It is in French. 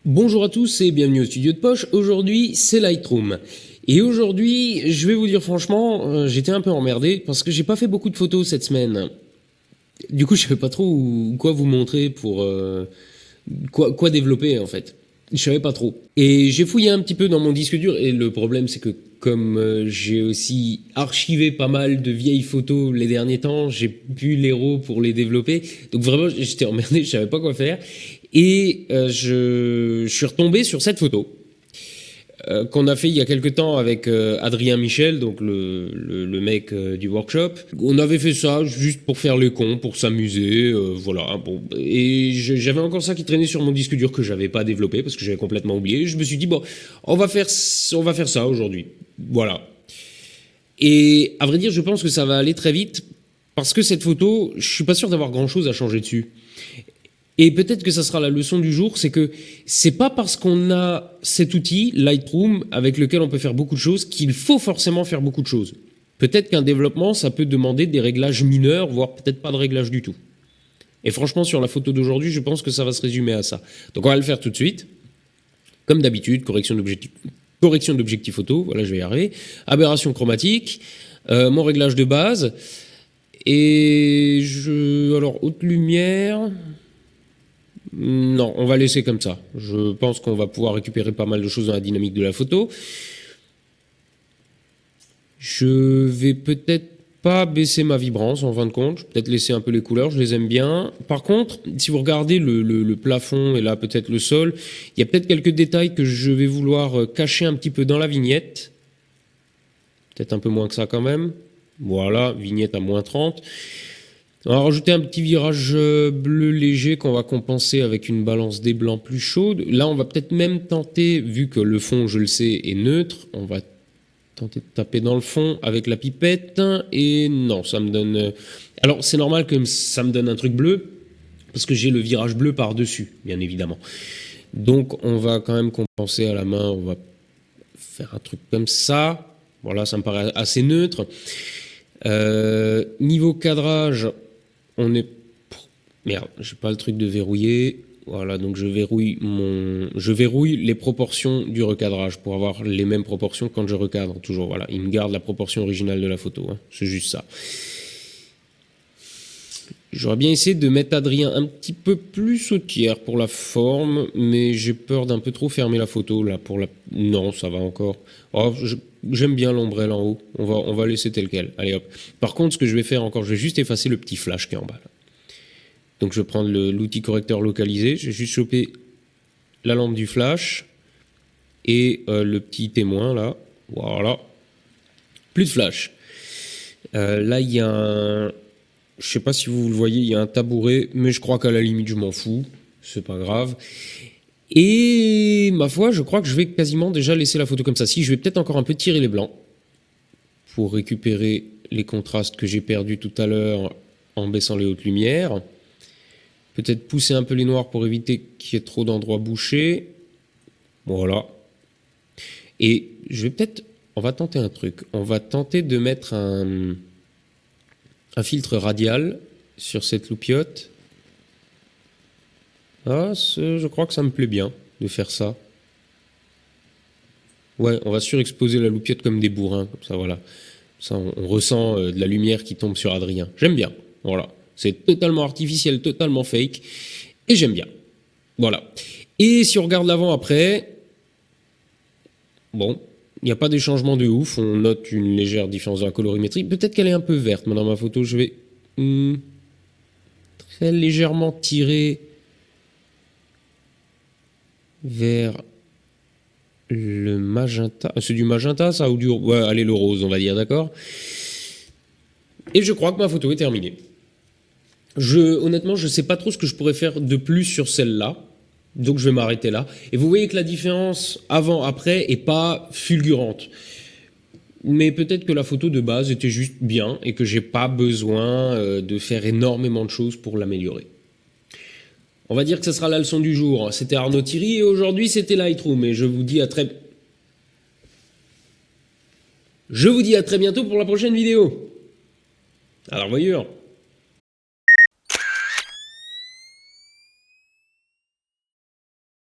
Bonjour à tous et bienvenue au studio de Poche. Aujourd'hui, c'est Lightroom. Et aujourd'hui, je vais vous dire franchement, j'étais un peu emmerdé parce que j'ai pas fait beaucoup de photos cette semaine. Du coup, je savais pas trop quoi vous montrer pour quoi développer en fait. Je savais pas trop. Et j'ai fouillé un petit peu dans mon disque dur et le problème c'est que comme j'ai aussi archivé pas mal de vieilles photos les derniers temps, j'ai plus l'héros pour les développer. Donc vraiment, j'étais emmerdé, je savais pas quoi faire. Et je suis retombé sur cette photo qu'on a fait il y a quelques temps avec Adrien Michel, donc le mec du workshop. On avait fait ça juste pour faire les cons, pour s'amuser, voilà. Bon, et j'avais encore ça qui traînait sur mon disque dur que j'avais pas développé parce que j'avais complètement oublié. Je me suis dit bon, on va faire ça aujourd'hui, voilà. Et à vrai dire, je pense que ça va aller très vite parce que cette photo, je suis pas sûr d'avoir grand chose à changer dessus. Et peut-être que ça sera la leçon du jour, c'est que c'est pas parce qu'on a cet outil, Lightroom, avec lequel on peut faire beaucoup de choses, qu'il faut forcément faire beaucoup de choses. Peut-être qu'un développement, ça peut demander des réglages mineurs, voire peut-être pas de réglages du tout. Et franchement, sur la photo d'aujourd'hui, je pense que ça va se résumer à ça. Donc on va le faire tout de suite. Comme d'habitude, correction d'objectif photo, voilà, je vais y arriver. Aberration chromatique, mon réglage de base. Et alors, haute lumière... Non, on va laisser comme ça. Je pense qu'on va pouvoir récupérer pas mal de choses dans la dynamique de la photo. Je vais peut-être pas baisser ma vibrance en fin de compte. Je vais peut-être laisser un peu les couleurs, je les aime bien. Par contre, si vous regardez le plafond et là peut-être le sol, il y a peut-être quelques détails que je vais vouloir cacher un petit peu dans la vignette. Peut-être un peu moins que ça quand même. Voilà, vignette à moins 30. On va rajouter un petit virage bleu léger qu'on va compenser avec une balance des blancs plus chaude. Là, on va peut-être même tenter, vu que le fond, je le sais, est neutre, on va tenter de taper dans le fond avec la pipette. Et non, ça me donne... Alors, c'est normal que ça me donne un truc bleu, parce que j'ai le virage bleu par-dessus, bien évidemment. Donc, on va quand même compenser à la main. On va faire un truc comme ça. Voilà, ça me paraît assez neutre. Niveau cadrage... On est... Merde, j'ai pas le truc de verrouiller. Voilà, donc je verrouille les proportions du recadrage pour avoir les mêmes proportions quand je recadre. Toujours, voilà, il me garde la proportion originale de la photo. Hein. C'est juste ça. J'aurais bien essayé de mettre Adrien un petit peu plus au tiers pour la forme, mais j'ai peur d'un peu trop fermer la photo là pour la... Non, ça va encore. Oh, j'aime bien l'ombrelle en haut. On va laisser tel quel. Allez hop. Par contre, ce que je vais faire encore, je vais juste effacer le petit flash qui est en bas. Là. Donc je vais prendre l'outil correcteur localisé. Je vais juste choper la lampe du flash et le petit témoin là. Voilà. Plus de flash. Là, il y a un... Je sais pas si vous le voyez, il y a un tabouret, mais je crois qu'à la limite, je m'en fous. C'est pas grave. Et ma foi, je crois que je vais quasiment déjà laisser la photo comme ça. Si, je vais peut-être encore un peu tirer les blancs pour récupérer les contrastes que j'ai perdus tout à l'heure en baissant les hautes lumières. Peut-être pousser un peu les noirs pour éviter qu'il y ait trop d'endroits bouchés. Voilà. Et je vais peut-être... On va tenter un truc. On va tenter de mettre un filtre radial sur cette loupiote. Ah, je crois que ça me plaît bien de faire ça. Ouais, on va surexposer la loupiote comme des bourrins, comme ça, voilà. Ça, on ressent de la lumière qui tombe sur Adrien. J'aime bien, voilà. C'est totalement artificiel, totalement fake, et j'aime bien. Voilà. Et si on regarde l'avant après, bon, il n'y a pas des changements de ouf, on note une légère différence dans la colorimétrie. Peut-être qu'elle est un peu verte, mais dans ma photo, je vais très légèrement tirer vers le magenta. C'est du magenta, ça, ou du... Ouais, allez, le rose, on va dire, d'accord. Et je crois que ma photo est terminée. Honnêtement, je ne sais pas trop ce que je pourrais faire de plus sur celle-là. Donc je vais m'arrêter là. Et vous voyez que la différence avant-après est pas fulgurante. Mais peut-être que la photo de base était juste bien et que j'ai pas besoin de faire énormément de choses pour l'améliorer. On va dire que ce sera la leçon du jour. C'était Arnaud Thierry et aujourd'hui c'était Lightroom. Et je vous dis à très bientôt pour la prochaine vidéo. À la revoyure.